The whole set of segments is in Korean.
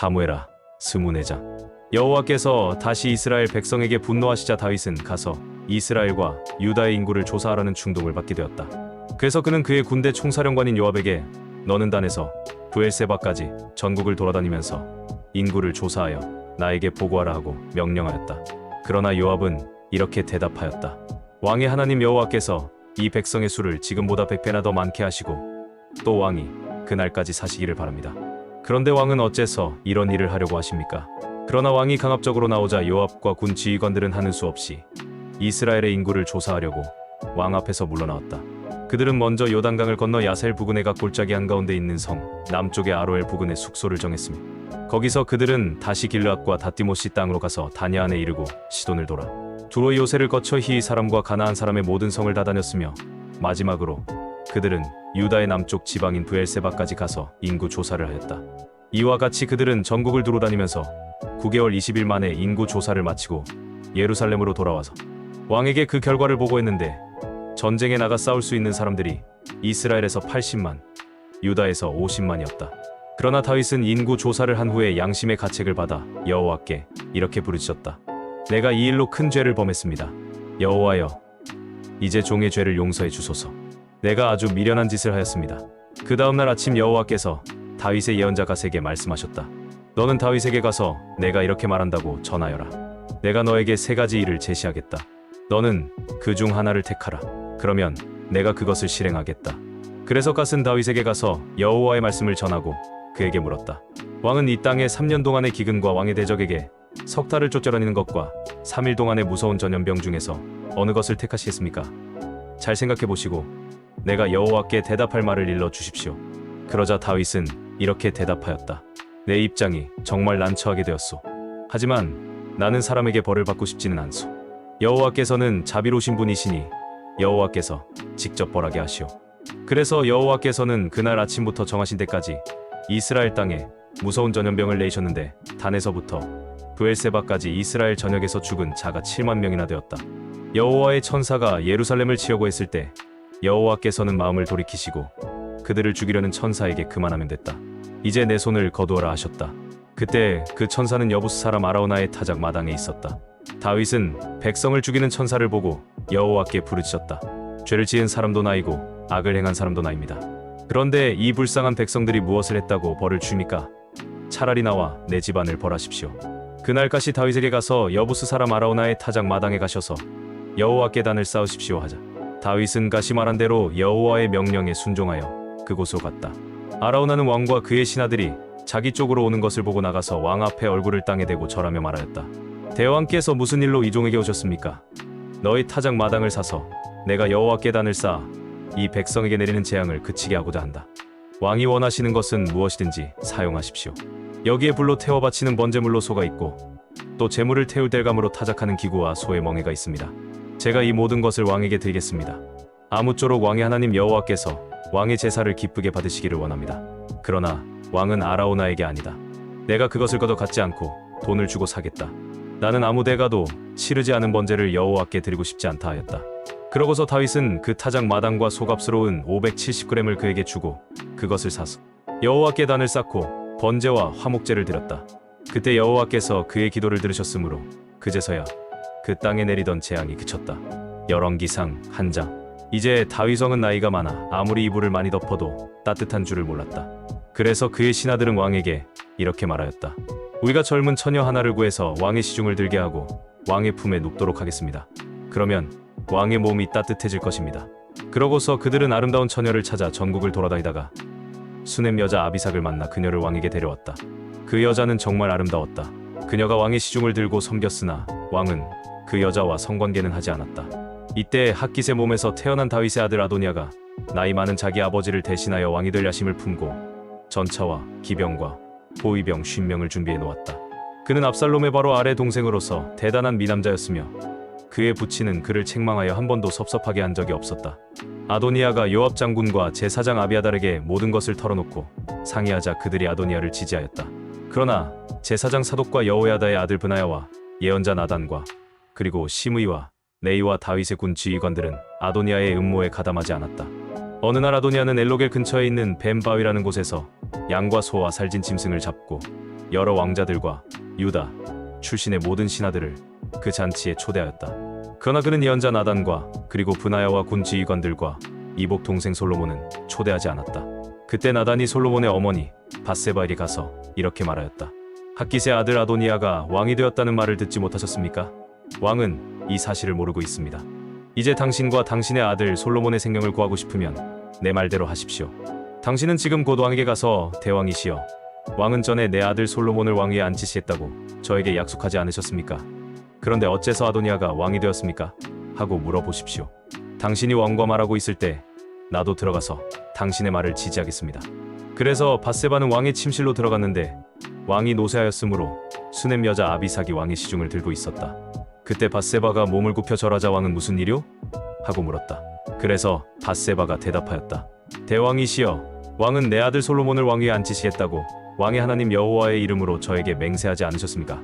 다무엘아, 스무네자. 여호와께서 다시 이스라엘 백성에게 분노하시자 다윗은 가서 이스라엘과 유다의 인구를 조사하라는 충동을 받게 되었다. 그래서 그는 그의 군대 총사령관인 요압에게 너는 단에서 브엘세바까지 전국을 돌아다니면서 인구를 조사하여 나에게 보고하라 하고 명령하였다. 그러나 요압은 이렇게 대답하였다. 왕의 하나님 여호와께서 이 백성의 수를 지금보다 100배나 더 많게 하시고 또 왕이 그날까지 사시기를 바랍니다. 그런데 왕은 어째서 이런 일을 하려고 하십니까? 그러나 왕이 강압적으로 나오자 요압과 군 지휘관들은 하는 수 없이 이스라엘의 인구를 조사하려고 왕 앞에서 물러나왔다. 그들은 먼저 요단강을 건너 야셀 부근의 각 골짜기 한가운데 있는 성 남쪽의 아로엘 부근에 숙소를 정했으며 거기서 그들은 다시 길르앗과 다띠모시 땅으로 가서 다냐 안에 이르고 시돈을 돌아 두로 요새를 거쳐 히 사람과 가나안 사람의 모든 성을 다 다녔으며 마지막으로 그들은 유다의 남쪽 지방인 브엘세바까지 가서 인구 조사를 하였다. 이와 같이 그들은 전국을 두루 다니면서 9개월 20일 만에 인구 조사를 마치고 예루살렘으로 돌아와서 왕에게 그 결과를 보고했는데 전쟁에 나가 싸울 수 있는 사람들이 이스라엘에서 80만, 유다에서 50만이었다. 그러나 다윗은 인구 조사를 한 후에 양심의 가책을 받아 여호와께 이렇게 부르짖었다. 내가 이 일로 큰 죄를 범했습니다. 여호와여, 이제 종의 죄를 용서해 주소서. 내가 아주 미련한 짓을 하였습니다. 그 다음날 아침 여호와께서 다윗의 예언자 갓에게 말씀하셨다. 너는 다윗에게 가서 내가 이렇게 말한다고 전하여라. 내가 너에게 3가지 일을 제시하겠다. 너는 그 중 하나를 택하라. 그러면 내가 그것을 실행하겠다. 그래서 갓은 다윗에게 가서 여호와의 말씀을 전하고 그에게 물었다. 왕은 이 땅에 3년 동안의 기근과 왕의 대적에게 석 달을 쫓겨다니는 것과 3일 동안의 무서운 전염병 중에서 어느 것을 택하시겠습니까? 잘 생각해 보시고 내가 여호와께 대답할 말을 일러 주십시오. 그러자 다윗은 이렇게 대답하였다. 내 입장이 정말 난처하게 되었소. 하지만 나는 사람에게 벌을 받고 싶지는 않소. 여호와께서는 자비로우신 분이시니 여호와께서 직접 벌하게 하시오. 그래서 여호와께서는 그날 아침부터 정하신 때까지 이스라엘 땅에 무서운 전염병을 내리셨는데 단에서부터 브엘세바까지 이스라엘 전역에서 죽은 자가 7만 명이나 되었다. 여호와의 천사가 예루살렘을 치려고 했을 때 여호와께서는 마음을 돌이키시고 그들을 죽이려는 천사에게 그만하면 됐다. 이제 내 손을 거두어라 하셨다. 그때 그 천사는 여부스 사람 아라우나의 타작 마당에 있었다. 다윗은 백성을 죽이는 천사를 보고 여호와께 부르짖었다. 죄를 지은 사람도 나이고 악을 행한 사람도 나입니다. 그런데 이 불쌍한 백성들이 무엇을 했다고 벌을 줍니까? 차라리 나와 내 집안을 벌하십시오. 그날까지 다윗에게 가서 여부스 사람 아라우나의 타작 마당에 가셔서 여호와께 단을 쌓으십시오 하자. 다윗은 가시 말한 대로 여호와의 명령에 순종하여 그곳으로 갔다. 아라우나는 왕과 그의 신하들이 자기 쪽으로 오는 것을 보고 나가서 왕 앞에 얼굴을 땅에 대고 절하며 말하였다. 대왕께서 무슨 일로 이 종에게 오셨습니까? 너희 타작 마당을 사서 내가 여호와께 단을 쌓아 이 백성에게 내리는 재앙을 그치게 하고자 한다. 왕이 원하시는 것은 무엇이든지 사용하십시오. 여기에 불로 태워 바치는 번제물로 소가 있고 또 제물을 태울 델감으로 타작하는 기구와 소의 멍에가 있습니다. 제가 이 모든 것을 왕에게 드리겠습니다. 아무쪼록 왕의 하나님 여호와께서 왕의 제사를 기쁘게 받으시기를 원합니다. 그러나 왕은 아라우나에게 아니다. 내가 그것을 거둬 갖지 않고 돈을 주고 사겠다. 나는 아무 대가도 치르지 않은 번제를 여호와께 드리고 싶지 않다 하였다. 그러고서 다윗은 그 타작 마당과 소값스러운 570g을 그에게 주고 그것을 사서 여호와께 단을 쌓고 번제와 화목제를 드렸다. 그때 여호와께서 그의 기도를 들으셨으므로 그제서야 그 땅에 내리던 재앙이 그쳤다. 열왕기상 1장. 이제 다윗왕은 나이가 많아 아무리 이불을 많이 덮어도 따뜻한 줄을 몰랐다. 그래서 그의 신하들은 왕에게 이렇게 말하였다. 우리가 젊은 처녀 하나를 구해서 왕의 시중을 들게 하고 왕의 품에 눕도록 하겠습니다. 그러면 왕의 몸이 따뜻해질 것입니다. 그러고서 그들은 아름다운 처녀를 찾아 전국을 돌아다니다가 수넴 여자 아비삭을 만나 그녀를 왕에게 데려왔다. 그 여자는 정말 아름다웠다. 그녀가 왕의 시중을 들고 섬겼으나 왕은 그 여자와 성관계는 하지 않았다. 이때 핫깃의 몸에서 태어난 다윗의 아들 아도니아가 나이 많은 자기 아버지를 대신하여 왕이 될 야심을 품고 전차와 기병과 호위병 50명을 준비해 놓았다. 그는 압살롬의 바로 아래 동생으로서 대단한 미남자였으며 그의 부친은 그를 책망하여 한 번도 섭섭하게 한 적이 없었다. 아도니아가 요압 장군과 제사장 아비아달에게 모든 것을 털어놓고 상의하자 그들이 아도니아를 지지하였다. 그러나 제사장 사독과 여호야다의 아들 브나야와 예언자 나단과 그리고 시므이와 네이와 다윗의 군 지휘관들은 아도니아의 음모에 가담하지 않았다. 어느 날 아도니아는 엘로겔 근처에 있는 벤바위라는 곳에서 양과 소와 살진 짐승을 잡고 여러 왕자들과 유다 출신의 모든 신하들을 그 잔치에 초대하였다. 그러나 그는 예언자 나단과 그리고 브나야와 군 지휘관들과 이복 동생 솔로몬은 초대하지 않았다. 그때 나단이 솔로몬의 어머니 밧세바에게 가서 이렇게 말하였다. 핫깃의 아들 아도니아가 왕이 되었다는 말을 듣지 못하셨습니까? 왕은 이 사실을 모르고 있습니다. 이제 당신과 당신의 아들 솔로몬의 생명을 구하고 싶으면 내 말대로 하십시오. 당신은 지금 곧 왕에게 가서 대왕이시여, 왕은 전에 내 아들 솔로몬을 왕위에 앉히시겠다고 저에게 약속하지 않으셨습니까? 그런데 어째서 아도니아가 왕이 되었습니까? 하고 물어보십시오. 당신이 왕과 말하고 있을 때 나도 들어가서 당신의 말을 지지하겠습니다. 그래서 밧세바는 왕의 침실로 들어갔는데 왕이 노쇠하였으므로 수넴 여자 아비삭이 왕의 시중을 들고 있었다. 그때 밧세바가 몸을 굽혀 절하자 왕은 무슨 일이요? 하고 물었다. 그래서 밧세바가 대답하였다. 대왕이시여, 왕은 내 아들 솔로몬을 왕위에 앉히시겠다고 왕의 하나님 여호와의 이름으로 저에게 맹세하지 않으셨습니까?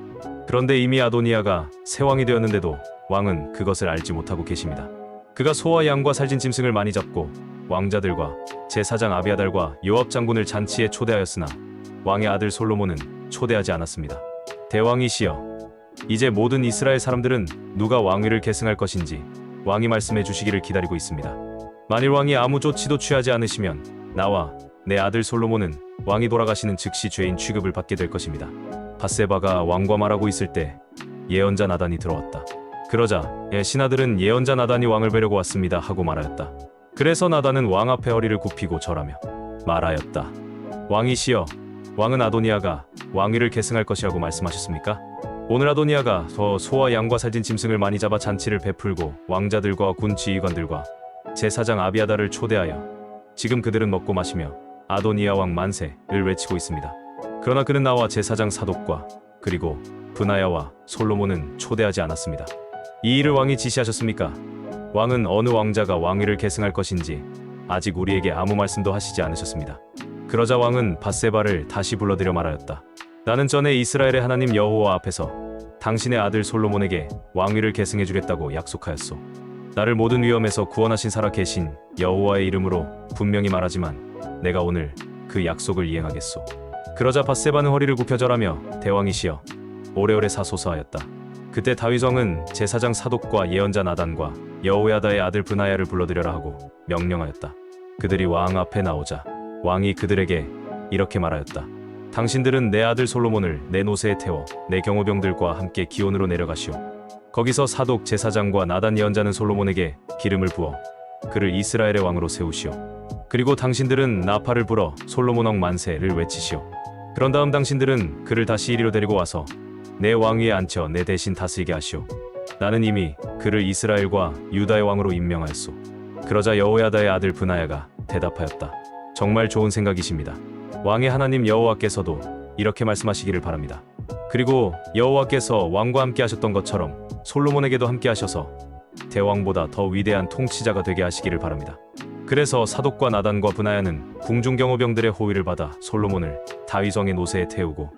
그런데 이미 아도니아가 새 왕이 되었는데도 왕은 그것을 알지 못하고 계십니다. 그가 소와 양과 살진 짐승을 많이 잡고 왕자들과 제사장 아비아달과 요압 장군을 잔치에 초대하였으나 왕의 아들 솔로몬은 초대하지 않았습니다. 대왕이시여, 이제 모든 이스라엘 사람들은 누가 왕위를 계승할 것인지 왕이 말씀해 주시기를 기다리고 있습니다. 만일 왕이 아무 조치도 취하지 않으시면 나와 내 아들 솔로몬은 왕이 돌아가시는 즉시 죄인 취급을 받게 될 것입니다. 밧세바가 왕과 말하고 있을 때 예언자 나단이 들어왔다. 그러자 신하들은 예언자 나단이 왕을 뵈려고 왔습니다 하고 말하였다. 그래서 나단은 왕 앞에 허리를 굽히고 절하며 말하였다. 왕이시여, 왕은 아도니아가 왕위를 계승할 것이라고 말씀하셨습니까? 오늘 아도니아가 더 소와 양과 살진 짐승을 많이 잡아 잔치를 베풀고 왕자들과 군 지휘관들과 제사장 아비아달을 초대하여 지금 그들은 먹고 마시며 아도니아 왕 만세를 외치고 있습니다. 그러나 그는 나와 제사장 사독과 그리고 브나야와 솔로몬은 초대하지 않았습니다. 이 일을 왕이 지시하셨습니까? 왕은 어느 왕자가 왕위를 계승할 것인지 아직 우리에게 아무 말씀도 하시지 않으셨습니다. 그러자 왕은 밧세바를 다시 불러들여 말하였다. 나는 전에 이스라엘의 하나님 여호와 앞에서 당신의 아들 솔로몬에게 왕위를 계승해 주겠다고 약속하였소. 나를 모든 위험에서 구원하신 살아계신 여호와의 이름으로 분명히 말하지만 내가 오늘 그 약속을 이행하겠소. 그러자 밧세바는 허리를 굽혀 절하며 대왕이시여, 오래오래 사소서 하였다. 그때 다윗 왕은 제사장 사독과 예언자 나단과 여호야다의 아들 브나야를 불러들여라 하고 명령하였다. 그들이 왕 앞에 나오자 왕이 그들에게 이렇게 말하였다. 당신들은 내 아들 솔로몬을 내 노새에 태워 내 경호병들과 함께 기온으로 내려가시오. 거기서 사독 제사장과 나단 예언자는 솔로몬에게 기름을 부어 그를 이스라엘의 왕으로 세우시오. 그리고 당신들은 나팔을 불어 솔로몬 왕 만세를 외치시오. 그런 다음 당신들은 그를 다시 이리로 데리고 와서 내 왕위에 앉혀 내 대신 다스리게 하시오. 나는 이미 그를 이스라엘과 유다의 왕으로 임명하였소. 그러자 여호야다의 아들 브나야가 대답하였다. 정말 좋은 생각이십니다. 왕의 하나님 여호와께서도 이렇게 말씀하시기를 바랍니다. 그리고 여호와께서 왕과 함께 하셨던 것처럼 솔로몬에게도 함께 하셔서 대왕보다 더 위대한 통치자가 되게 하시기를 바랍니다. 그래서 사독과 나단과 브나야는 궁중 경호병들의 호위를 받아 솔로몬을 다윗 왕의 노새에 태우고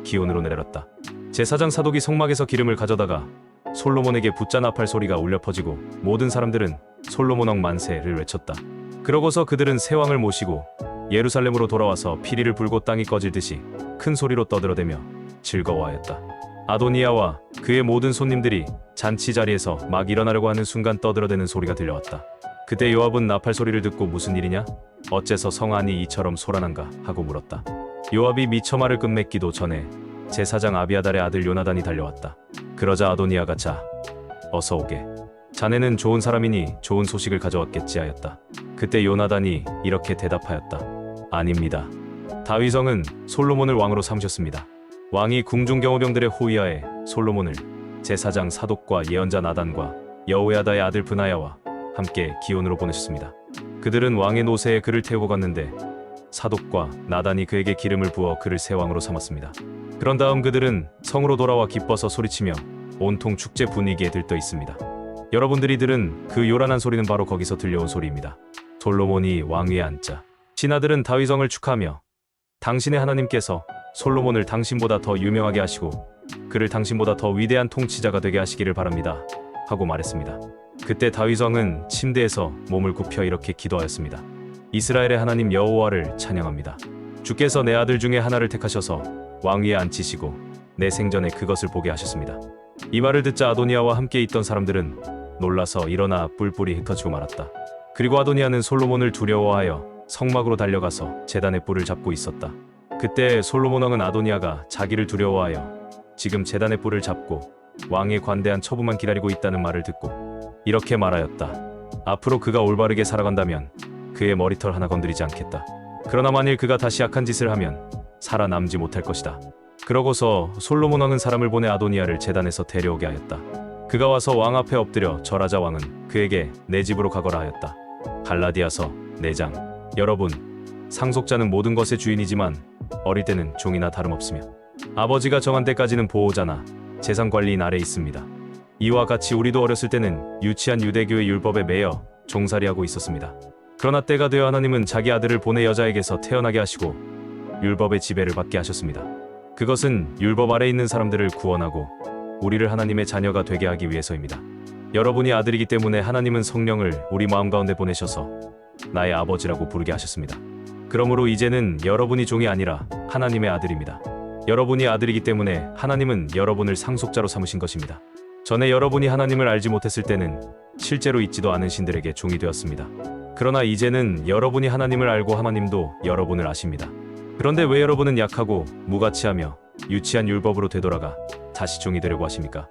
기온으로 내렸다. 제사장 사독이 성막에서 기름을 가져다가 솔로몬에게 붓자 나팔 소리가 울려 퍼지고 모든 사람들은 솔로몬 왕 만세를 외쳤다. 그러고서 그들은 새 왕을 모시고 예루살렘으로 돌아와서 피리를 불고 땅이 꺼질듯이 큰 소리로 떠들어대며 즐거워하였다. 아도니아와 그의 모든 손님들이 잔치 자리에서 막 일어나려고 하는 순간 떠들어대는 소리가 들려왔다. 그때 요압은 나팔 소리를 듣고 무슨 일이냐? 어째서 성 안이 이처럼 소란한가? 하고 물었다. 요압이 미처 말을 끝맺기도 전에 제사장 아비아달의 아들 요나단이 달려왔다. 그러자 아도니아가 자, 어서 오게. 자네는 좋은 사람이니 좋은 소식을 가져왔겠지 하였다. 그때 요나단이 이렇게 대답하였다. 아닙니다. 다윗 왕은 솔로몬을 왕으로 삼으셨습니다. 왕이 궁중 경호병들의 호위하에 솔로몬을 제사장 사독과 예언자 나단과 여호야다의 아들 브나야와 함께 기온으로 보내셨습니다. 그들은 왕의 노새에 그를 태우고 갔는데 사독과 나단이 그에게 기름을 부어 그를 새 왕으로 삼았습니다. 그런 다음 그들은 성으로 돌아와 기뻐서 소리치며 온통 축제 분위기에 들떠 있습니다. 여러분들이 들은 그 요란한 소리는 바로 거기서 들려온 소리입니다. 솔로몬이 왕위에 앉자 신하들은 다윗 왕을 축하하며 당신의 하나님께서 솔로몬을 당신보다 더 유명하게 하시고 그를 당신보다 더 위대한 통치자가 되게 하시기를 바랍니다 하고 말했습니다. 그때 다윗 왕은 침대에서 몸을 굽혀 이렇게 기도하였습니다. 이스라엘의 하나님 여호와를 찬양합니다. 주께서 내 아들 중에 하나를 택하셔서 왕 위에 앉히시고 내 생전에 그것을 보게 하셨습니다. 이 말을 듣자 아도니아와 함께 있던 사람들은 놀라서 일어나 뿔뿔이 흩어지고 말았다. 그리고 아도니아는 솔로몬을 두려워하여 성막으로 달려가서 제단의 뿔을 잡고 있었다. 그때 솔로몬 왕은 아도니아가 자기를 두려워하여 지금 제단의 뿔을 잡고 왕의 관대한 처부만 기다리고 있다는 말을 듣고 이렇게 말하였다. 앞으로 그가 올바르게 살아간다면 그의 머리털 하나 건드리지 않겠다. 그러나 만일 그가 다시 악한 짓을 하면 살아남지 못할 것이다. 그러고서 솔로몬 왕은 사람을 보내 아도니아를 제단에서 데려오게 하였다. 그가 와서 왕 앞에 엎드려 절하자. 왕은 그에게 내 집으로 가거라 하였다. 갈라디아서 4장. 여러분, 상속자는 모든 것의 주인이지만 어릴 때는 종이나 다름없으며 아버지가 정한 때까지는 보호자나 재산관리인 아래 있습니다. 이와 같이 우리도 어렸을 때는 유치한 유대교의 율법에 매여 종살이하고 있었습니다. 그러나 때가 되어 하나님은 자기 아들을 보내 여자에게서 태어나게 하시고 율법의 지배를 받게 하셨습니다. 그것은 율법 아래 있는 사람들을 구원하고 우리를 하나님의 자녀가 되게 하기 위해서입니다. 여러분이 아들이기 때문에 하나님은 성령을 우리 마음 가운데 보내셔서 나의 아버지라고 부르게 하셨습니다. 그러므로 이제는 여러분이 종이 아니라 하나님의 아들입니다. 여러분이 아들이기 때문에 하나님은 여러분을 상속자로 삼으신 것입니다. 전에 여러분이 하나님을 알지 못했을 때는 실제로 있지도 않은 신들에게 종이 되었습니다. 그러나 이제는 여러분이 하나님을 알고 하나님도 여러분을 아십니다. 그런데 왜 여러분은 약하고 무가치하며 유치한 율법으로 되돌아가 다시 종이 되려고 하십니까?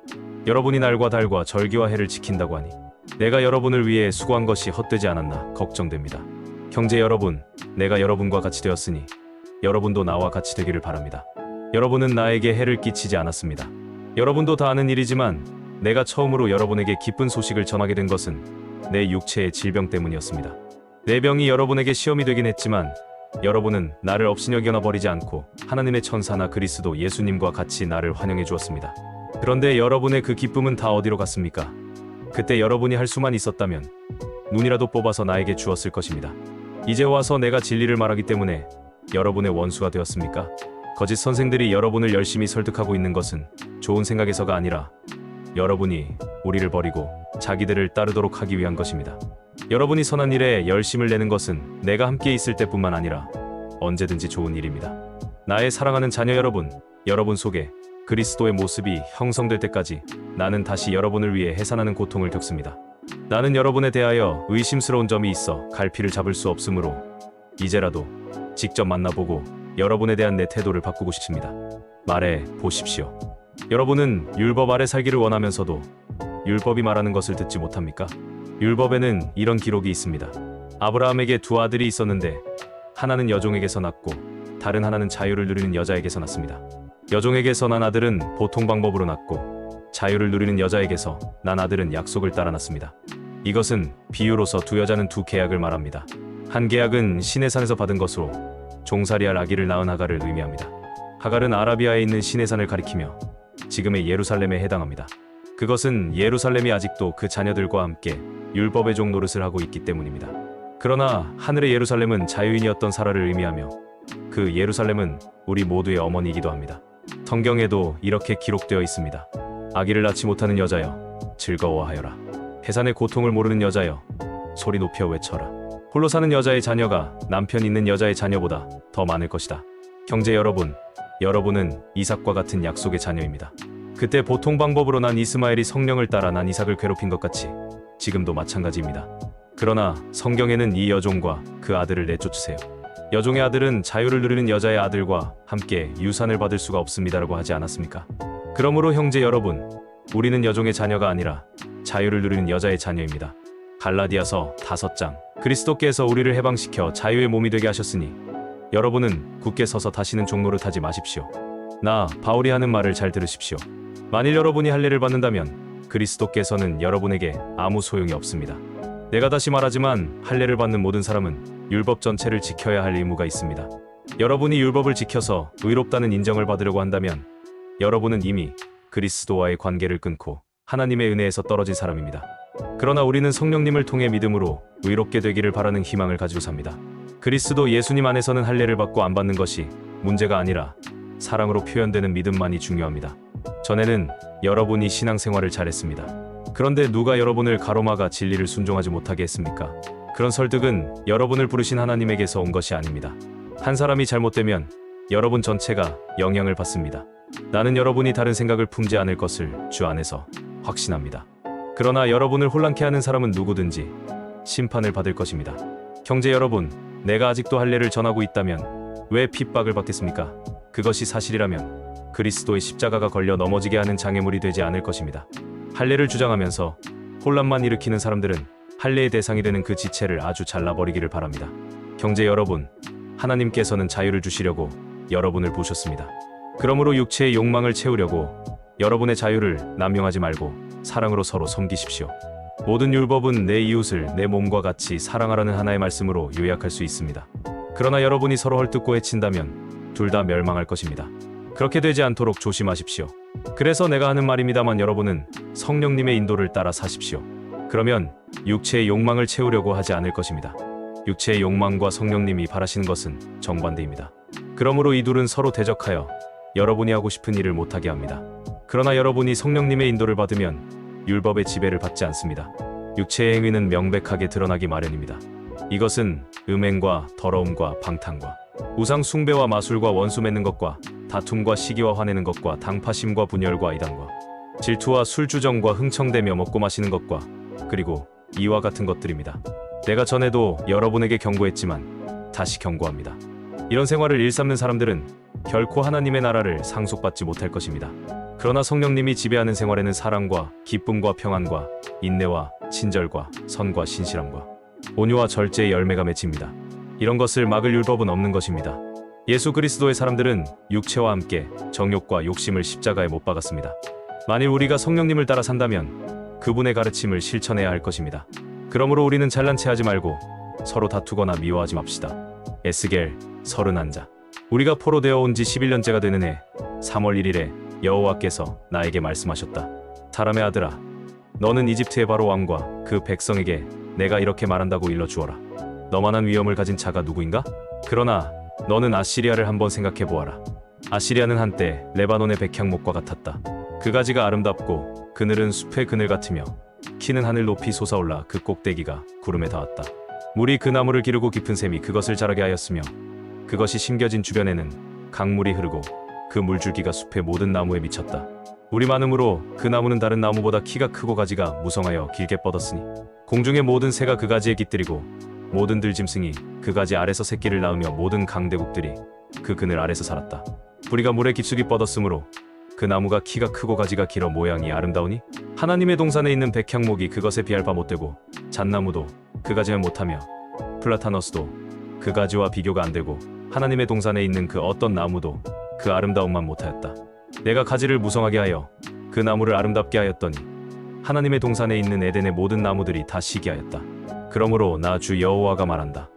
여러분이 날과 달과 절기와 해를 지킨다고 하니 내가 여러분을 위해 수고한 것이 헛되지 않았나 걱정됩니다. 형제 여러분, 내가 여러분과 같이 되었으니 여러분도 나와 같이 되기를 바랍니다. 여러분은 나에게 해를 끼치지 않았습니다. 여러분도 다 아는 일이지만 내가 처음으로 여러분에게 기쁜 소식을 전하게 된 것은 내 육체의 질병 때문이었습니다. 내 병이 여러분에게 시험이 되긴 했지만 여러분은 나를 업신여겨 버리지 않고 하나님의 천사나 그리스도 예수님과 같이 나를 환영해 주었습니다. 그런데 여러분의 그 기쁨은 다 어디로 갔습니까? 그때 여러분이 할 수만 있었다면 눈이라도 뽑아서 나에게 주었을 것입니다. 이제 와서 내가 진리를 말하기 때문에 여러분의 원수가 되었습니까? 거짓 선생들이 여러분을 열심히 설득하고 있는 것은 좋은 생각에서가 아니라 여러분이 우리를 버리고 자기들을 따르도록 하기 위한 것입니다. 여러분이 선한 일에 열심을 내는 것은 내가 함께 있을 때뿐만 아니라 언제든지 좋은 일입니다. 나의 사랑하는 자녀 여러분, 여러분 속에 그리스도의 모습이 형성될 때까지 나는 다시 여러분을 위해 해산하는 고통을 겪습니다. 나는 여러분에 대하여 의심스러운 점이 있어 갈피를 잡을 수 없으므로 이제라도 직접 만나보고 여러분에 대한 내 태도를 바꾸고 싶습니다. 말해 보십시오. 여러분은 율법 아래 살기를 원하면서도 율법이 말하는 것을 듣지 못합니까? 율법에는 이런 기록이 있습니다. 아브라함에게 두 아들이 있었는데 하나는 여종에게서 났고 다른 하나는 자유를 누리는 여자에게서 났습니다. 여종에게서 난 아들은 보통 방법으로 났고 자유를 누리는 여자에게서 난 아들은 약속을 따라 났습니다. 이것은 비유로서 두 여자는 두 계약을 말합니다. 한 계약은 시내산에서 받은 것으로 종살이할 아기를 낳은 하갈을 의미합니다. 하갈은 아라비아에 있는 시내산을 가리키며 지금의 예루살렘에 해당합니다. 그것은 예루살렘이 아직도 그 자녀들과 함께 율법의 종 노릇을 하고 있기 때문입니다. 그러나 하늘의 예루살렘은 자유인이었던 사라를 의미하며 그 예루살렘은 우리 모두의 어머니이기도 합니다. 성경에도 이렇게 기록되어 있습니다. 아기를 낳지 못하는 여자여 즐거워하여라. 해산의 고통을 모르는 여자여 소리 높여 외쳐라. 홀로 사는 여자의 자녀가 남편 있는 여자의 자녀보다 더 많을 것이다. 형제 여러분, 여러분은 이삭과 같은 약속의 자녀입니다. 그때 보통 방법으로 난 이스마엘이 성령을 따라 난 이삭을 괴롭힌 것 같이 지금도 마찬가지입니다. 그러나 성경에는 이 여종과 그 아들을 내쫓으세요. 여종의 아들은 자유를 누리는 여자의 아들과 함께 유산을 받을 수가 없습니다라고 하지 않았습니까? 그러므로 형제 여러분, 우리는 여종의 자녀가 아니라 자유를 누리는 여자의 자녀입니다. 갈라디아서 5장. 그리스도께서 우리를 해방시켜 자유의 몸이 되게 하셨으니 여러분은 굳게 서서 다시는 종노릇하지 마십시오. 나 바울이 하는 말을 잘 들으십시오. 만일 여러분이 할례를 받는다면 그리스도께서는 여러분에게 아무 소용이 없습니다. 내가 다시 말하지만 할례를 받는 모든 사람은 율법 전체를 지켜야 할 의무가 있습니다. 여러분이 율법을 지켜서 의롭다는 인정을 받으려고 한다면 여러분은 이미 그리스도와의 관계를 끊고 하나님의 은혜에서 떨어진 사람입니다. 그러나 우리는 성령님을 통해 믿음으로 의롭게 되기를 바라는 희망을 가지고 삽니다. 그리스도 예수님 안에서는 할례를 받고 안 받는 것이 문제가 아니라 사랑으로 표현되는 믿음만이 중요합니다. 전에는 여러분이 신앙생활을 잘했습니다. 그런데 누가 여러분을 가로막아 진리를 순종하지 못하게 했습니까? 그런 설득은 여러분을 부르신 하나님에게서 온 것이 아닙니다. 한 사람이 잘못되면 여러분 전체가 영향을 받습니다. 나는 여러분이 다른 생각을 품지 않을 것을 주 안에서 확신합니다. 그러나 여러분을 혼란케 하는 사람은 누구든지 심판을 받을 것입니다. 형제 여러분, 내가 아직도 할례를 전하고 있다면 왜 핍박을 받겠습니까? 그것이 사실이라면 그리스도의 십자가가 걸려 넘어지게 하는 장애물이 되지 않을 것입니다. 할례를 주장하면서 혼란만 일으키는 사람들은 할례의 대상이 되는 그 지체를 아주 잘라버리기를 바랍니다. 형제 여러분, 하나님께서는 자유를 주시려고 여러분을 부으셨습니다. 그러므로 육체의 욕망을 채우려고 여러분의 자유를 남용하지 말고 사랑으로 서로 섬기십시오. 모든 율법은 내 이웃을 내 몸과 같이 사랑하라는 하나의 말씀으로 요약할 수 있습니다. 그러나 여러분이 서로 헐뜯고 해친다면 둘 다 멸망할 것입니다. 그렇게 되지 않도록 조심하십시오. 그래서 내가 하는 말입니다만 여러분은 성령님의 인도를 따라 사십시오. 그러면 육체의 욕망을 채우려고 하지 않을 것입니다. 육체의 욕망과 성령님이 바라시는 것은 정반대입니다. 그러므로 이 둘은 서로 대적하여 여러분이 하고 싶은 일을 못하게 합니다. 그러나 여러분이 성령님의 인도를 받으면 율법의 지배를 받지 않습니다. 육체의 행위는 명백하게 드러나기 마련입니다. 이것은 음행과 더러움과 방탕과 우상 숭배와 마술과 원수 맺는 것과 다툼과 시기와 화내는 것과 당파심과 분열과 이단과 질투와 술주정과 흥청대며 먹고 마시는 것과 그리고 이와 같은 것들입니다. 내가 전에도 여러분에게 경고했지만 다시 경고합니다. 이런 생활을 일삼는 사람들은 결코 하나님의 나라를 상속받지 못할 것입니다. 그러나 성령님이 지배하는 생활에는 사랑과 기쁨과 평안과 인내와 친절과 선과 신실함과 온유와 절제의 열매가 맺힙니다. 이런 것을 막을 율법은 없는 것입니다. 예수 그리스도의 사람들은 육체와 함께 정욕과 욕심을 십자가에 못 박았습니다. 만일 우리가 성령님을 따라 산다면 그분의 가르침을 실천해야 할 것입니다. 그러므로 우리는 잘난 체 하지 말고 서로 다투거나 미워하지 맙시다. 에스겔 31자. 우리가 포로되어 온 지 11년째가 되는 해 3월 1일에 여호와께서 나에게 말씀하셨다. 사람의 아들아, 너는 이집트의 바로 왕과 그 백성에게 내가 이렇게 말한다고 일러주어라. 너만한 위엄을 가진 자가 누구인가? 그러나 너는 아시리아를 한번 생각해 보아라. 아시리아는 한때 레바논의 백향목과 같았다. 그 가지가 아름답고 그늘은 숲의 그늘 같으며 키는 하늘 높이 솟아올라 그 꼭대기가 구름에 닿았다. 물이 그 나무를 기르고 깊은 샘이 그것을 자라게 하였으며 그것이 심겨진 주변에는 강물이 흐르고 그 물줄기가 숲의 모든 나무에 미쳤다. 물이 많음으로 그 나무는 다른 나무보다 키가 크고 가지가 무성하여 길게 뻗었으니 공중의 모든 새가 그 가지에 깃들이고 모든 들짐승이 그 가지 아래서 새끼를 낳으며 모든 강대국들이 그 그늘 아래서 살았다. 뿌리가 물에 깊숙이 뻗었으므로 그 나무가 키가 크고 가지가 길어 모양이 아름다우니 하나님의 동산에 있는 백향목이 그것에 비할 바 못되고 잣나무도 그 가지면 못하며 플라타너스도 그 가지와 비교가 안되고 하나님의 동산에 있는 그 어떤 나무도 그 아름다움만 못하였다. 내가 가지를 무성하게 하여 그 나무를 아름답게 하였더니 하나님의 동산에 있는 에덴의 모든 나무들이 다 시기하였다. 그러므로 나 주 여호와가 말한다.